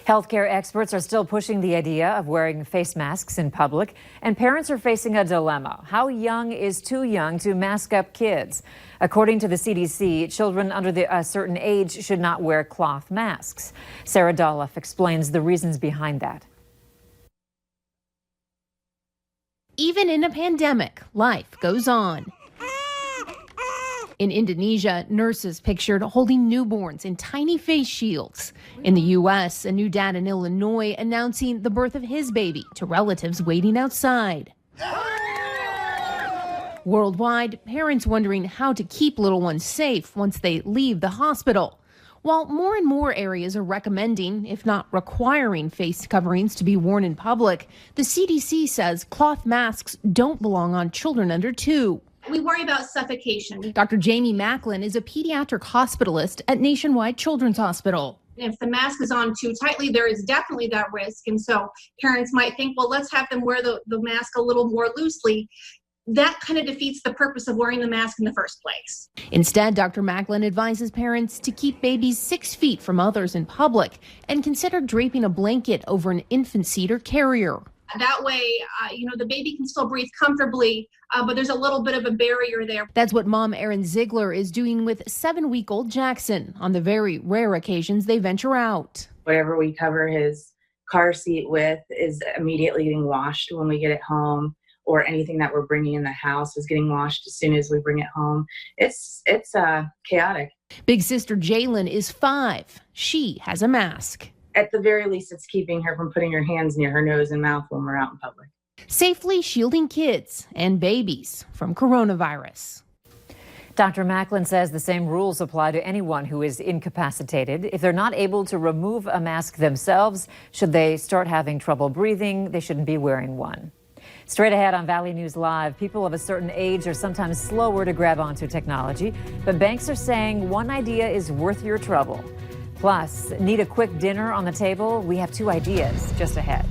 Healthcare experts are still pushing the idea of wearing face masks in public, and parents are facing a dilemma. How young is too young to mask up kids? According to the CDC, children under a certain age should not wear cloth masks. Sarah Dolph explains the reasons behind that. Even in a pandemic, life goes on. In Indonesia, nurses pictured holding newborns in tiny face shields. In the U.S., a new dad in Illinois announcing the birth of his baby to relatives waiting outside. Worldwide, parents wondering how to keep little ones safe once they leave the hospital. While more and more areas are recommending, if not requiring, face coverings to be worn in public, the CDC says cloth masks don't belong on children under 2. We worry about suffocation. Dr. Jamie Macklin is a pediatric hospitalist at Nationwide Children's Hospital. If the mask is on too tightly, there is definitely that risk. And so parents might think, well, let's have them wear the mask a little more loosely. That kind of defeats the purpose of wearing the mask in the first place. Instead, Dr. Macklin advises parents to keep babies 6 feet from others in public and consider draping a blanket over an infant seat or carrier. That way, the baby can still breathe comfortably, but there's a little bit of a barrier there. That's what mom Erin Ziegler is doing with 7-week-old Jackson on the very rare occasions they venture out. Whatever we cover his car seat with is immediately getting washed when we get it home, or anything that we're bringing in the house is getting washed as soon as we bring it home. It's chaotic. Big sister Jalen is 5. She has a mask. At the very least, it's keeping her from putting her hands near her nose and mouth when we're out in public. Safely shielding kids and babies from coronavirus. Dr. Macklin says the same rules apply to anyone who is incapacitated. If they're not able to remove a mask themselves, should they start having trouble breathing, they shouldn't be wearing one. Straight ahead on Valley News Live, people of a certain age are sometimes slower to grab onto technology, but banks are saying one idea is worth your trouble. Plus, need a quick dinner on the table? We have 2 ideas just ahead.